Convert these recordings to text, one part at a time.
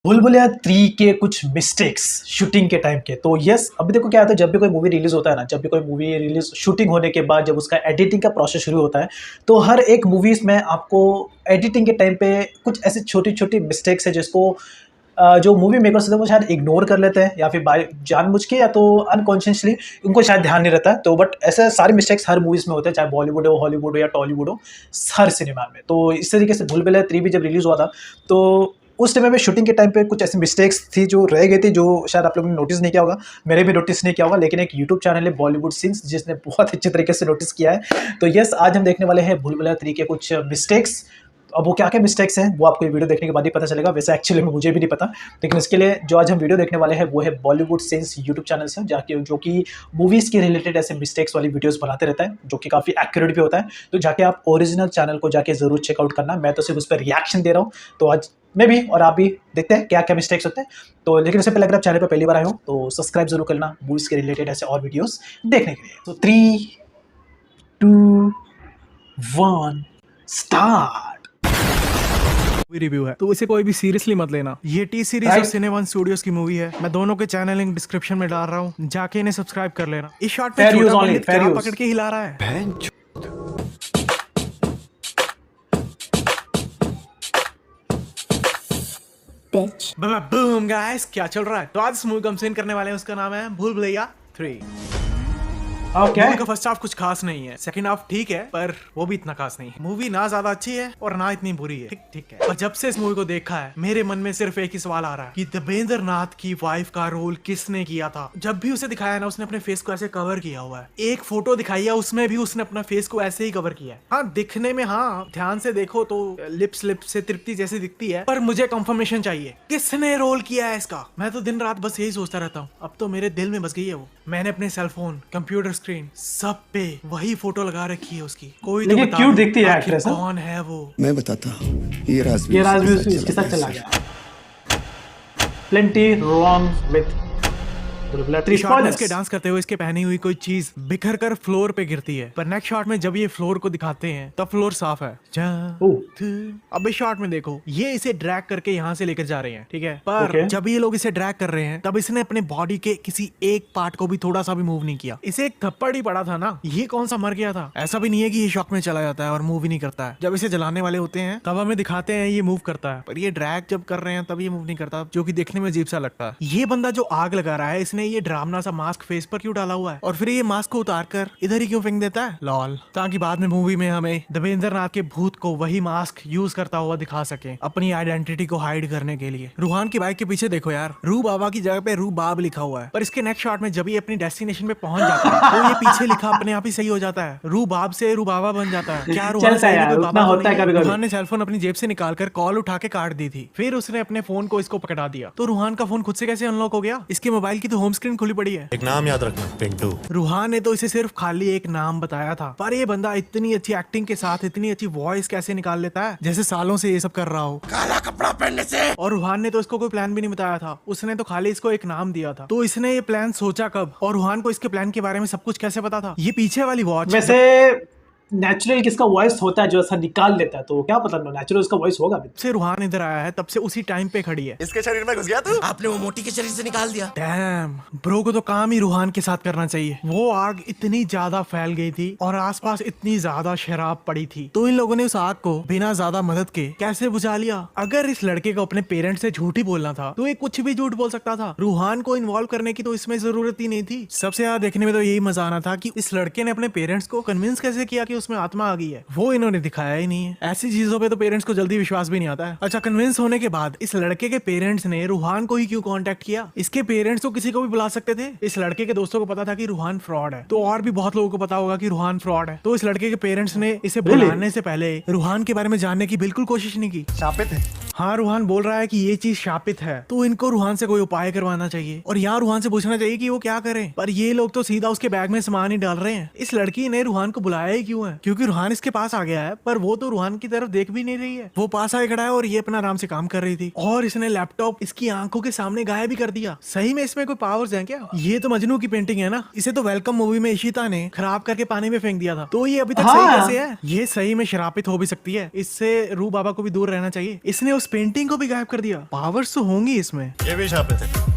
भूल-भुलैया 3 के कुछ mistakes shooting के टाइम के। तो यस, अभी देखो क्या होता है, जब भी कोई मूवी रिलीज़ होता है ना, जब भी कोई मूवी रिलीज़ शूटिंग होने के बाद जब उसका एडिटिंग का प्रोसेस शुरू होता है, तो हर एक मूवीज़ में आपको एडिटिंग के टाइम पे कुछ ऐसी छोटी-छोटी मिस्टेक्स है जिसको जो मूवी मेकर्स होते हैं वो शायद इग्नोर कर लेते हैं या फिर बाय जानबूझ के या तो अनकॉन्शियसली उनको शायद ध्यान नहीं रहता है। तो बट ऐसे सारे मिस्टेक्स हर मूवीज़ में होते हैं, चाहे बॉलीवुड हो, हॉलीवुड हो या टॉलीवुड हो, हर सिनेमा में। तो इस तरीके से भूल-भुलैया 3 भी जब रिलीज़ हुआ था, तो उस समय पे शूटिंग के टाइम पे कुछ ऐसी मिस्टेक्स थी जो रह गई थी, जो शायद आप लोगों ने नोटिस नहीं किया होगा, मैंने भी नोटिस नहीं किया होगा, लेकिन एक यूट्यूब चैनल है बॉलीवुड सीन्स जिसने बहुत अच्छे तरीके से नोटिस किया है। तो यस, आज हम देखने वाले हैं भूल-भुलैया 3 के कुछ मिस्टेक्स। अब वो क्या-क्या मिस्टेक्स हैं, वो आपको ये वीडियो देखने के बाद ही पता चलेगा। वैसे एक्चुअली में मुझे भी नहीं पता, लेकिन इसके लिए जो आज हम वीडियो देखने वाले हैं, वो है बॉलीवुड सीन्स यूट्यूब चैनल से, जाके जो कि मूवीज़ के रिलेटेड ऐसे मिस्टेक्स वाली वीडियोज़ बनाते रहता है, जो कि काफ़ी एक्यूरेट भी होता है। तो जाके आप ओरिजिनल चैनल को जाके ज़रूर चेकआउट करना। मैं तो सिर्फ उस पे रिएक्शन दे रहा हूँ। तो आज मैं भी और आप भी देखते हैं क्या-क्या मिस्टेक्स होते हैं। तो लेकिन उससे पहले अगर आप चैनल पे पहली बार आए हो, तो सब्सक्राइब ज़रूर कर लेना मूवीज़ के रिलेटेड ऐसे और वीडियोज़ देखने के लिए। तो 3, 2, 1 स्टार्ट। रिव्यू है तो इसे कोई भी सीरियसली मत लेना। ये टी सीरीज और सिने वन स्टूडियोज की मूवी है। मैं दोनों के चैनल लिंक डिस्क्रिप्शन में डाल रहा हूँ, जाके इन्हें सब्सक्राइब कर लेना। इस शॉट में Fair use छोटा only, पंडित fair क्या use. पकड़ के हिला रहा है। बूम गाइस, क्या चल रहा है? तो आज इस मूवी को हम सीन करने वाले हैं, उसका नाम है भूल भुलैया 3। ओके। मूवी का फर्स्ट हाफ कुछ खास नहीं है, सेकंड हाफ ठीक है पर वो भी इतना खास नहीं है। मूवी ना ज्यादा अच्छी है और ना इतनी बुरी है, ठीक ठीक है। पर जब से इस मूवी को देखा है, मेरे मन में सिर्फ एक ही सवाल आ रहा है कि देवेंद्र नाथ की वाइफ का रोल किसने किया था। जब भी उसे दिखाया ना, उसने अपने फेस को ऐसे कवर किया हुआ है। एक फोटो दिखाई है, उसमें भी उसने अपना फेस को ऐसे ही कवर किया है। हाँ, दिखने में, हाँ ध्यान से देखो तो लिप्स से तृप्ति जैसी दिखती है, पर मुझे कंफर्मेशन चाहिए किसने रोल किया है इसका। मैं तो दिन रात बस यही सोचता रहता हूँ। अब तो मेरे दिल में बस गई है वो। मैंने अपने सेलफोन, कंप्यूटर स्क्रीन, सब पे वही फोटो लगा रखी है उसकी। कोई तो बता क्यूट दो, दिखती है आखिर एक्ट्रेस। कौन है वो? मैं बताता हूँ, ये राज भी इसके साथ चला गया। प्लेंटी रॉन्ग विद शॉट में इसके डांस करते हुए इसके पहनी हुई कोई चीज बिखर कर फ्लोर पे गिरती है। पर नेक्स्ट शॉट में जब ये फ्लोर को दिखाते हैं तब फ्लोर साफ है। अब इस शॉट में देखो, ये इसे ड्रैग करके यहाँ से लेकर जा रहे हैं, ठीक है। पर जब ये लोग इसे ड्रैग कर रहे हैं तब इसने अपने बॉडी के किसी एक पार्ट को भी थोड़ा सा भी मूव नहीं किया। इसे एक थप्पड़ ही पड़ा था ना, ये कौन सा मर गया था? ऐसा भी नहीं है कि ये शॉक में चला जाता है और मूव ही नहीं करता है। जब इसे जलाने वाले होते हैं तब हमें दिखाते हैं ये मूव करता है, पर ये ड्रैग जब कर रहे हैं तब ये मूव नहीं करता, जो कि देखने में अजीब सा लगता है। ये बंदा जो आग लगा रहा है, इसने ये ड्रामना सा मास्क फेस पर क्यों डाला हुआ है और फिर ये मास्क को उतार कर इधर ही क्यों फेंक देता है? लॉल, ताकि बाद में मूवी में हमें देवेंद्र नाथ के भूत को वही मास्क यूज करता हुआ दिखा सके अपनी आइडेंटिटी को हाइड करने के लिए। रूहान की बाइक के पीछे देखो यार, रू बाबा की जगह पे रू बाब लिखा हुआ है, पर इसके नेक्स्ट शॉट में जब ये अपनी डेस्टिनेशन पे पहुंच जाता है तो ये पीछे लिखा अपने आप ही सही हो जाता है। रू बाब से रू बाबा बन जाता है। क्या रूहान रूहान ने सेलफोन अपनी जेब से निकालकर कॉल उठा के काट दी थी, फिर उसने अपने फोन को इसको पकड़ा दिया। तो रूहान का फोन खुद से कैसे अनलॉक हो गया? इसके मोबाइल की तो होम स्क्रीन खुली पड़ी है। एक नाम याद रखना, पिंटू। रूहान ने तो इसे सिर्फ खाली एक नाम बताया था, पर ये बंदा इतनी अच्छी एक्टिंग के साथ इतनी अच्छी वॉइस कैसे निकाल लेता है, जैसे सालों से ये सब कर रहा हो काला कपड़ा पहनने से। और रूहान ने तो इसको कोई प्लान भी नहीं बताया था, उसने तो खाली इसको एक नाम दिया था। तो इसने ये प्लान सोचा कब और रूहान को इसके प्लान के बारे में सब कुछ कैसे पता था? ये पीछे वाली वॉच वैसे नेचुरल किसका वॉइस होता है जो ऐसा निकाल लेता है, तो क्या पता नेचुरल उसका वॉइस होगा। से रूहान इधर आया है तब से उसी टाइम पे खड़ी है। इसके शरीर में घुस गया तू? आपने वो मोटी के शरीर से निकाल दिया। डैम, ब्रो को तो काम ही रूहान के साथ करना चाहिए। वो आग इतनी ज्यादा फैल गई थी और आसपास इतनी ज्यादा शराब पड़ी थी, तो इन लोगों ने उस आग को बिना ज्यादा मदद के कैसे बुझा लिया? अगर इस लड़के को अपने पेरेंट्स से झूठ ही बोलना था तो ये कुछ भी झूठ बोल सकता था। रूहान को इन्वॉल्व करने की तो इसमें जरूरत ही नहीं थी। सबसे ज्यादा देखने में तो यही मजा आना था कि इस लड़के ने अपने पेरेंट्स को कन्विंस कैसे किया कि उसमें आत्मा आ गई है। वो इन्होंने दिखाया ही नहीं है। ऐसी चीजों पे तो पेरेंट्स को जल्दी विश्वास भी नहीं आता है। अच्छा, कन्विंस होने के बाद इस लड़के के पेरेंट्स ने रूहान को ही क्यों कांटेक्ट किया? इसके पेरेंट्स तो किसी को भी बुला सकते थे। इस लड़के के दोस्तों को पता था कि रूहान फ्रॉड है, तो और भी बहुत लोगों को पता होगा कि रूहान फ्रॉड है। तो इस लड़के के पेरेंट्स ने इसे बुलाने से पहले रूहान के बारे में जानने की बिल्कुल कोशिश नहीं की। शापित है। हाँ, रूहान बोल रहा है कि ये चीज शापित है, तो इनको रूहान से कोई उपाय करवाना चाहिए और यहाँ रूहान से पूछना चाहिए कि वो क्या करें। पर ये लोग तो सीधा उसके बैग में सामान ही डाल रहे हैं। इस लड़की ने रूहान को बुलाया ही क्यों है? क्योंकि रूहान इसके पास आ गया है, पर वो तो रूहान की तरफ देख भी नहीं रही है। वो पास आए खड़ा है और ये अपना आराम से काम कर रही थी और इसने लैपटॉप इसकी आंखों के सामने गायब भी कर दिया। सही में इसमें कोई पावर्स हैं क्या? ये तो मजनू की पेंटिंग है ना। इसे तो वेलकम मूवी में इशिता ने खराब करके पानी में फेंक दिया था, तो ये अभी तक सही कैसे है? ये सही में शरापित हो भी सकती है। इससे रू बाबा को भी दूर रहना चाहिए। इसने उस पेंटिंग को भी गायब कर दिया। पावर्स तो होंगी इसमें। ये भी यहाँ पे थे।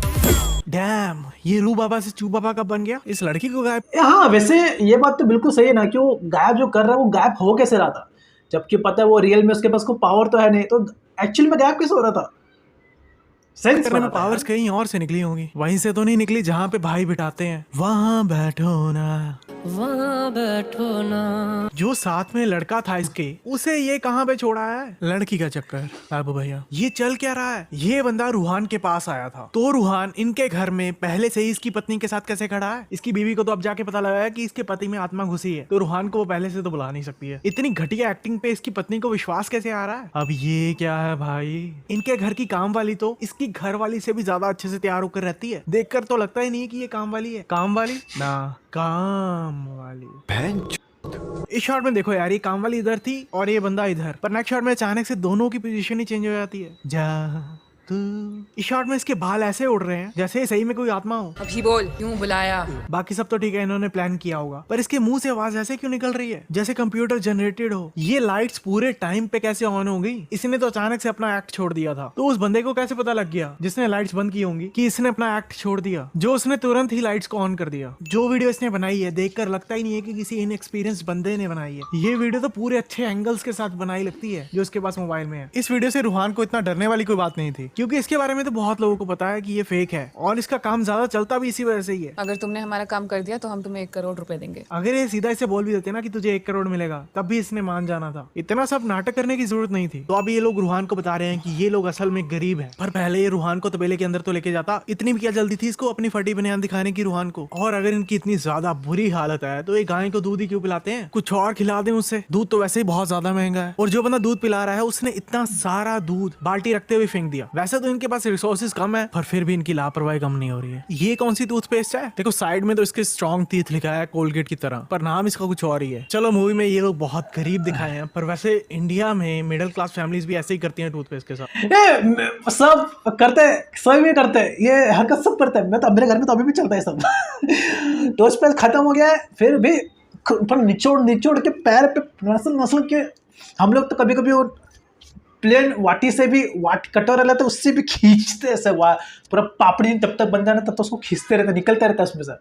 डैम, ये रू बाबा से चू बाबा कब बन गया? इस लड़की को गायब। हाँ वैसे ये बात तो बिल्कुल सही है ना कि वो गायब जो कर रहा है वो गायब हो कैसे रहा था, जबकि पता है वो रियल में उसके पास को पावर तो है नहीं, तो एक्चुअली में गायब कैसे हो रहा था? सेंस करने में पावर्स कहीं और से निकली होंगी, वहीं से तो नहीं निकली जहाँ पे भाई बिठाते हैं। वहाँ बैठो ना, वहाँ बैठो ना। जो साथ में लड़का था इसके, उसे ये कहाँ पे छोड़ा है? लड़की का चक्कर। अब भैया ये चल क्या रहा है? ये बंदा रूहान के पास आया था, तो रूहान इनके घर में पहले से ही इसकी पत्नी के साथ कैसे खड़ा है? इसकी बीवी को तो अब जाके पता लगा है कि इसके पति में आत्मा घुसी है, तो रूहान को वो पहले से तो बुला नहीं सकती है। इतनी घटिया एक्टिंग पे इसकी पत्नी को विश्वास कैसे आ रहा है? अब ये क्या है भाई? इनके घर की काम वाली तो इसकी घर वाली से भी ज्यादा अच्छे से तैयार होकर रहती है। देखकर तो लगता ही नहीं कि ये काम वाली है। काम वाली ना, काम वाली। इस शॉट में देखो यार, ये काम वाली इधर थी और ये बंदा इधर, पर नेक्स्ट शॉट में अचानक से दोनों की पोजीशन ही चेंज हो जाती है। जा तू। इस शॉट में इसके बाल ऐसे उड़ रहे हैं जैसे सही में कोई आत्मा हो। अभी बोल, क्यों बुलाया? बाकी सब तो ठीक है, इन्होंने प्लान किया होगा, पर इसके मुंह से आवाज ऐसे क्यों निकल रही है जैसे कंप्यूटर जनरेटेड हो? ये लाइट्स पूरे टाइम पे कैसे ऑन हो गई? इसने तो अचानक से अपना एक्ट छोड़ दिया था, तो उस बंदे को कैसे पता लग गया जिसने लाइट्स बंद की होंगी कि इसने अपना एक्ट छोड़ दिया, जो उसने तुरंत ही लाइट्स को ऑन कर दिया? जो वीडियो इसने बनाई है देखकर लगता ही नहीं है कि किसी इनएक्सपीरियंस बंदे ने बनाई है। ये वीडियो तो पूरे अच्छे एंगल्स के साथ बनाई लगती है जो उसके पास मोबाइल में है। इस वीडियो से रूहान को इतना डरने वाली कोई बात नहीं थी, क्योंकि इसके बारे में तो बहुत लोगों को पता है कि ये फेक है और इसका काम ज्यादा चलता भी इसी वजह से ही है। अगर तुमने हमारा काम कर दिया तो हम तुम्हें 1 करोड़ रुपए देंगे। अगर ये सीधा इसे बोल भी देते ना कि तुझे 1 करोड़ मिलेगा, तब भी इसने मान जाना था। इतना सब नाटक करने की जरूरत नहीं थी। तो अब ये लोग रूहान को बता रहे हैं कि ये लोग असल में गरीब हैं, पर पहले ये रूहान को तबेले के अंदर तो लेके जाता। इतनी भी क्या जल्दी थी इसको अपनी फटी बनियान दिखाने की रूहान को? और अगर इनकी इतनी ज्यादा बुरी हालत है तो ये गाय को दूध ही क्यों पिलाते हैं? कुछ और खिला दें उससे। दूध तो वैसे ही बहुत ज्यादा महंगा है, और जो बंदा दूध पिला रहा है उसने इतना सारा दूध बाल्टी रखते हुए फेंक दिया। वैसे तो इनके पास रिसोर्सेज कम है, पर फिर भी इनकी लापरवाही कम नहीं हो रही है। ये कौन सी टूथपेस्ट है? देखो साइड में तो इसके स्ट्रॉन्ग टीथ लिखा है कोलगेट की तरह, पर नाम इसका कुछ और ही है। चलो मूवी में ये लोग बहुत गरीब दिखाए हैं, पर वैसे इंडिया में मिडिल क्लास फैमिलीज भी ऐसे ही करती हैं टूथपेस्ट के साथ। सब करते हैं, सभी में करते हैं, ये हरकत सब करते हैं। मैं तो मेरे घर में तो अभी भी चलता है सब। टूथपेस्ट खत्म हो गया है फिर भी पर निचोड़ के पैर पे नसल के हम लोग तो कभी कभी वो प्लेन वाटी से भी कटोरा रहता है उससे भी खींचते ऐसे पूरा पापड़ी तब तक बन जाना तब तो उसको खींचते रहते, निकलता रहता है उसमें से।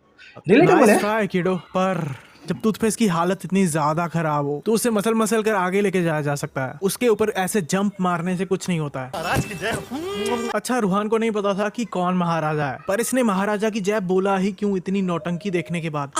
रिलेटेबल है किडो, पर जब टूथपेस्ट की हालत इतनी ज्यादा खराब हो तो उसे मसल कर आगे लेके जाया जा सकता है। उसके ऊपर ऐसे जंप मारने से कुछ नहीं होता है। अच्छा, रूहान को नहीं पता था कि कौन महाराजा है, पर इसने महाराजा की जय बोला ही क्यों इतनी नौटंकी देखने के बाद।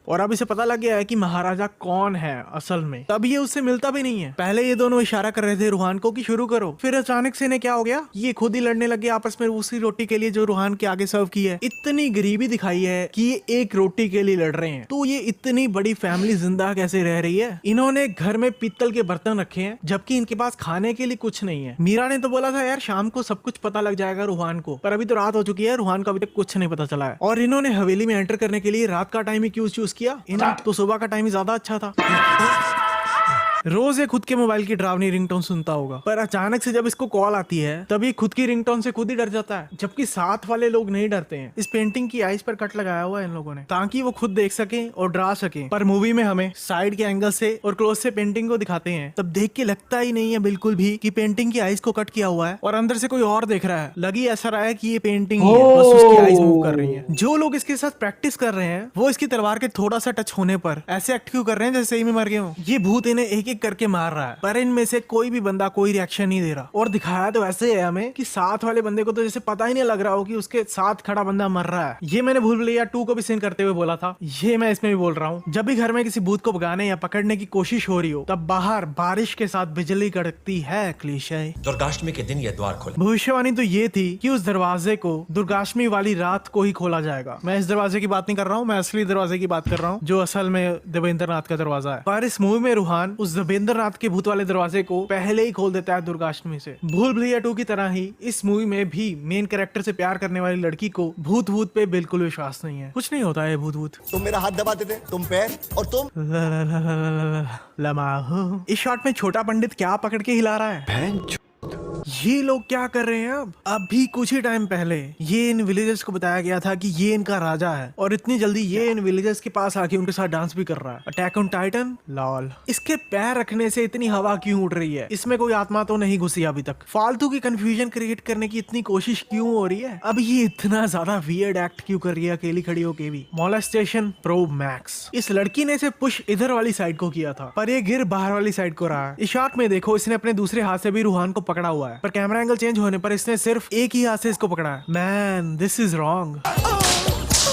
और अब इसे पता लग गया है कि महाराजा कौन है असल में। तब ये उससे मिलता भी नहीं है। पहले ये दोनों इशारा कर रहे थे रूहान को कि शुरू करो, फिर अचानक से इन्हें क्या हो गया, ये खुद ही लड़ने लगे आपस में उसी रोटी के लिए जो रूहान के आगे सर्व की है। इतनी गरीबी दिखाई है कि ये एक रोटी के लिए लड़ रहे हैं। तो ये इतनी बड़ी फैमिली जिंदा कैसे रह रही है? इन्होंने घर में पीतल के बर्तन रखे हैं जबकि इनके पास खाने के लिए कुछ नहीं है। मीरा ने तो बोला था यार शाम को सब कुछ पता लग जाएगा रूहान को, पर अभी तो रात हो चुकी है, रूहान को अभी तक कुछ नहीं पता चला है। और इन्होंने हवेली में एंटर करने के लिए रात का टाइम ही क्यों चूज किया? इन्हें तो सुबह का टाइम ही ज्यादा अच्छा था। रोज ये खुद के मोबाइल की डरावनी रिंगटोन सुनता होगा, पर अचानक से जब इसको कॉल आती है तब ये खुद की रिंगटोन से खुद ही डर जाता है, जबकि साथ वाले लोग नहीं डरते हैं। इस पेंटिंग की आइज पर कट लगाया हुआ है इन लोगों ने ताकि वो खुद देख सके और डरा सके, पर मूवी में हमें साइड के एंगल से और क्लोज से पेंटिंग को दिखाते हैं, तब देख के लगता ही नहीं है बिल्कुल भी कि पेंटिंग की आइज को कट किया हुआ है और अंदर से कोई और देख रहा है। लगी ऐसा रहा है कि ये पेंटिंग ही है, बस उसकी आइज मूव कर रही है। जो लोग इसके साथ प्रैक्टिस कर रहे हैं वो इसकी तलवार के थोड़ा सा टच होने पर ऐसे एक्ट क्यों कर रहे हैं जैसे सही में मर गए हो। ये भूत इन्हें एक एक करके मार रहा है, पर इनमें से कोई भी बंदा कोई रिएक्शन नहीं दे रहा। और दिखाया तो ऐसे है हमें कि साथ वाले बंदे को तो जैसे पता ही नहीं लग रहा हो कि उसके साथ खड़ा बंदा मर रहा है। ये मैंने भूल भुलैया 2 को भी सीन करते हुए बोला था, ये मैं इसमें भी बोल रहा हूँ। जब भी घर में किसी भूत को भगाने या पकड़ने की कोशिश हो रही हो तब बाहर बारिश के साथ बिजली कड़कती है। क्लीशे। दुर्गाष्टमी के दिन ये द्वार खोले। भविष्यवाणी तो ये थी कि उस दरवाजे को दुर्गाष्टमी वाली रात को ही खोला जाएगा। मैं इस दरवाजे की बात नहीं कर रहा हूँ, मैं असली दरवाजे की बात कर रहा हूँ जो असल में देवेंद्र नाथ का दरवाजा है। पर इस मूवी में रूहान उस देवेंद्र नाथ के भूत वाले दरवाजे को पहले ही खोल देता है दुर्गाष्टमी से। भूल भुलैया 2 की तरह ही इस मूवी में भी मेन कैरेक्टर से प्यार करने वाली लड़की को भूत पे बिल्कुल विश्वास नहीं है। कुछ नहीं होता है भूत। तुम मेरा हाथ दबाते थे, तुम पैर, और तुम लमाहो। इस शॉट में छोटा पंडित क्या पकड़ के हिला रहा है? ये लोग क्या कर रहे हैं अब? अभी कुछ ही टाइम पहले ये इन विलेजर्स को बताया गया था कि ये इनका राजा है और इतनी जल्दी ये इन विलेजर्स के पास आके उनके साथ डांस भी कर रहा है। Attack on Titan, lol. इसके पैर रखने से इतनी हवा क्यों उड़ रही है? इसमें कोई आत्मा तो नहीं घुसी अभी तक? फालतू की कंफ्यूजन क्रिएट करने की इतनी कोशिश क्यों हो रही है? अब ये इतना ज्यादा वियर्ड एक्ट क्यों कर रही है अकेली खड़ी होके भी? Molestation pro max. इस लड़की ने इसे पुश इधर वाली साइड को किया था पर ये गिर बाहर वाली साइड को रहा है। इस शॉट में देखो इसने अपने दूसरे हाथ से भी रूहान को पकड़ा हुआ है पर कैमरा एंगल चेंज होने पर इसने सिर्फ एक ही हाथ से इसको पकड़ा है। Man, this is wrong.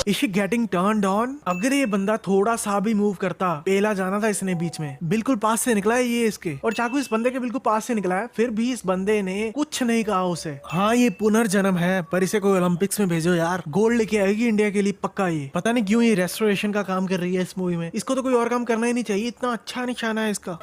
Is she getting turned on? अगर ये बंदा थोड़ा सा भी मूव करता, पेला जाना था इसने बीच में। बिल्कुल पास से निकला है ये इसके, और चाकू इस बंदे के बिल्कुल पास से निकला है, फिर भी इस बंदे ने कुछ नहीं कहा उसे। हाँ ये पुनर्जन्म है पर इसे कोई ओलंपिक्स में भेजो यार, गोल्ड लेके आएगी इंडिया के लिए पक्का। ये पता नहीं क्यों ये रेस्टोरेशन का काम कर रही है इस मूवी में। इसको तो कोई और काम करना ही नहीं चाहिए, इतना अच्छा निशाना है इसका।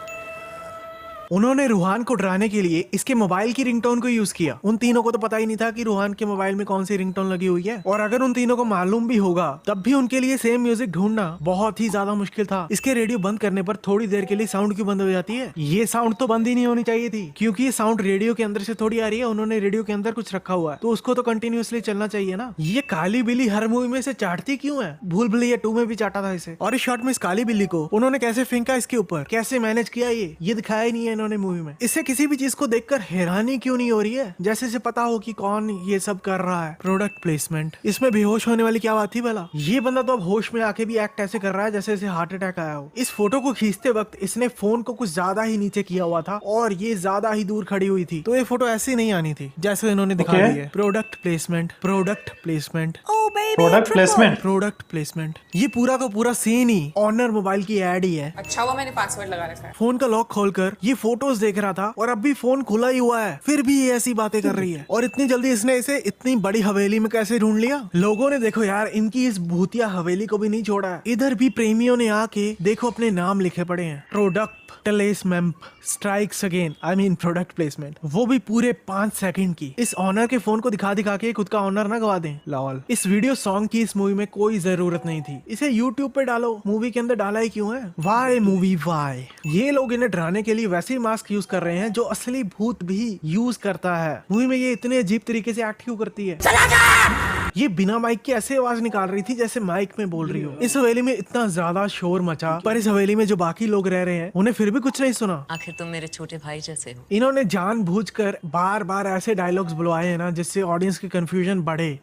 उन्होंने रूहान को डराने के लिए इसके मोबाइल की रिंगटोन को यूज किया। उन तीनों को तो पता ही नहीं था कि रूहान के मोबाइल में कौन सी रिंगटोन लगी हुई है, और अगर उन तीनों को मालूम भी होगा तब भी उनके लिए सेम म्यूजिक ढूंढना बहुत ही ज्यादा मुश्किल था। इसके रेडियो बंद करने पर थोड़ी देर के लिए साउंड क्यों बंद हो जाती है? ये साउंड तो बंद ही नहीं होनी चाहिए थी, क्योंकि ये साउंड रेडियो के अंदर से थोड़ी आ रही है। उन्होंने रेडियो के अंदर कुछ रखा हुआ है तो उसको तो कंटिन्यूअसली चलना चाहिए ना। ये काली बिल्ली हर मूवी में से चाटती क्यों है? भूल भुलैया 2 में भी चाटा था इसे। और इस शॉट में इस काली बिल्ली को उन्होंने कैसे फेंका इसके ऊपर, कैसे मैनेज किया ये दिखाया ही नहीं है इन्होंने मूवी में। इसे किसी भी चीज को देखकर हैरानी क्यों नहीं हो रही है, जैसे इसे पता हो कि कौन ये सब कर रहा है। Product placement. इसमें बेहोश होने वाली क्या बात थी भला? ये बंदा तो अब होश में आके भी एक्ट ऐसे कर रहा है जैसे इसे हार्ट अटैक आया हो। इस फोटो को खींचते वक्त इसने फोन को कुछ ज्यादा ही नीचे किया हुआ था और ये ज्यादा ही दूर खड़ी हुई थी, तो ये फोटो ऐसी नहीं आनी थी जैसे इन्होंने दिखा दी है। Product placement, product placement, product placement, product placement. ये पूरा का पूरा सीन ही ऑनर मोबाइल की एड ही है। अच्छा हुआ मैंने पासवर्ड लगा रखा है। फोन का लॉक खोलकर ये फोटोज देख रहा था और अब भी फोन खुला ही हुआ है, फिर भी ये ऐसी बातें कर रही है। और इतनी जल्दी इसने इसे इतनी बड़ी हवेली में कैसे ढूंढ लिया? लोगों ने देखो यार इनकी इस भूतिया हवेली को भी नहीं छोड़ा है। इधर भी प्रेमियों ने आके देखो अपने नाम लिखे पड़े हैं। Product placement strikes again, I mean product placement, वो भी पूरे 5 सेकंड की। इस ऑनर के फोन को दिखा दिखा के खुद का ऑनर ना गवा दें। लॉल। इस वीडियो सॉन्ग की इस मूवी में कोई जरूरत नहीं थी, इसे यूट्यूब पे डालो, मूवी के अंदर डाला ही क्यों है? Why movie why? ये लोग इन्हें डराने के लिए वैसे ही मास्क यूज कर रहे हैं जो असली भूत भी यूज करता है। मूवी में ये इतने अजीब तरीके से एक्ट क्यों करती है? ये बिना माइक के ऐसे आवाज निकाल रही थी जैसे माइक में बोल रही हो। इस हवेली में इतना ज्यादा शोर मचा पर इस हवेली में जो बाकी लोग रह रहे हैं उन्हें फिर भी कुछ नहीं सुना। आखिर तुम मेरे छोटे भाई जैसे हो। इन्होंने जानबूझकर बार बार ऐसे डायलॉग्स बुलवाए हैं ना जिससे ऑडियंस की कंफ्यूजन बढ़े।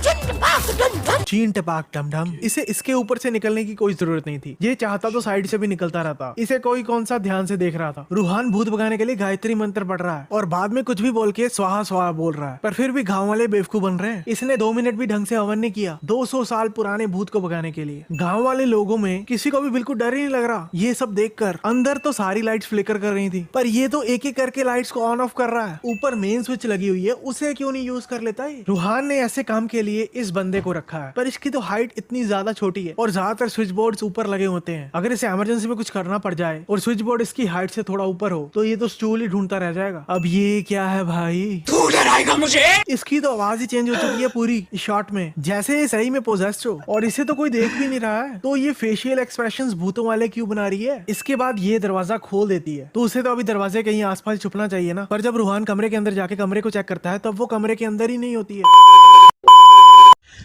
चीन टपाक डम डम। इसे इसके ऊपर से निकलने की कोई जरूरत नहीं थी, ये चाहता तो साइड से भी निकलता रहता। इसे कोई कौन सा ध्यान से देख रहा था? रूहान भूत भगाने के लिए गायत्री मंत्र पढ़ रहा है और बाद में कुछ भी बोल के स्वाहा स्वाहा बोल रहा है, पर फिर भी गाँव वाले बेवकूफ बन रहे हैं। इसने 2 मिनट भी ढंग से हवन नहीं किया 200 साल पुराने भूत को भगाने के लिए। गाँव वाले लोगों में किसी को भी बिल्कुल डर ही नहीं लग रहा। ये सब देखकर अंदर तो सारी लाइट्स फ्लिकर कर रही थी, पर ये तो एक एक करके लाइट्स को ऑन ऑफ कर रहा है। ऊपर मेन स्विच लगी हुई है, उसे क्यों नहीं यूज कर लेता है? रूहान ने ऐसे काम के लिए इस बंदे को रखा है, पर इसकी तो हाइट इतनी ज्यादा छोटी है और ज्यादातर स्विच बोर्ड ऊपर लगे होते हैं। अगर इसे इमरजेंसी में कुछ करना पड़ जाए और स्विच बोर्ड इसकी हाइट से थोड़ा ऊपर हो तो ये तो स्टूल ही ढूंढता रह जाएगा। अब ये क्या है भाई? तू डराएगा मुझे? इसकी तो आवाज ही चेंज हो चुकी है पूरी शॉट में, जैसे ये सही में पोजेस्ड हो, और इसे तो कोई देख भी नहीं रहा है। तो ये फेशियल एक्सप्रेशंस भूतों वाले क्यों बना रही है? इसके बाद ये दरवाजा खोल देती है तो उसे तो अभी दरवाजे कहीं आसपास छुपना चाहिए ना, पर जब रूहान कमरे के अंदर जाके कमरे को चेक करता है तब वो कमरे के अंदर ही नहीं होती है।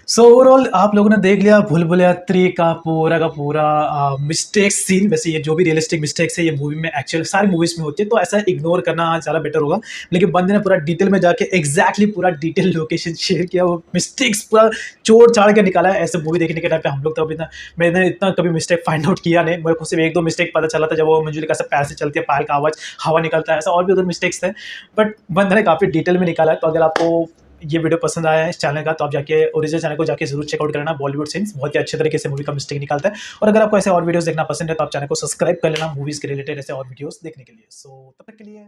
सो ओवरऑल आप लोगों ने देख लिया भूल भुलैया 3 का पूरा मिस्टेक सीन। वैसे ये जो भी रियलिस्टिक मिस्टेक्स है ये मूवी में एक्चुअल सारी मूवीज में होती है, तो ऐसा इग्नोर करना ज़्यादा बेटर होगा। लेकिन बंदे ने पूरा डिटेल में जाके एग्जैक्टली पूरा डिटेल लोकेशन शेयर किया, वो मिस्टेक्स पूरा चोट चाड़ के निकाला है। ऐसे मूवी देखने के टाइम पे हम लोग तो अभी मैंने इतना कभी मिस्टेक फाइंड आउट किया नहीं, मेरे को सिर्फ 1-2 मिस्टेक पता चला था जब वो मंजुलिका से पैर से चलती है, पैर का आवाज़ हवा निकलता है, ऐसा और भी उधर मिस्टेक्स थे, बट बंदे ने काफ़ी डिटेल में निकाला है। तो अगर आपको ये वीडियो पसंद आया है इस चैनल का तो आप जाके ओरिजिनल चैनल को जाके जरूर चेकआउट करना। बॉलीवुड सीन्स बहुत ही अच्छे तरीके से मूवी का मिस्टेक निकालता है। और अगर आपको ऐसे और वीडियोस देखना पसंद है तो आप चैनल को सब्सक्राइब कर लेना मूवीज के रिलेटेड ऐसे और वीडियोस देखने के लिए। सो तब तक के लिए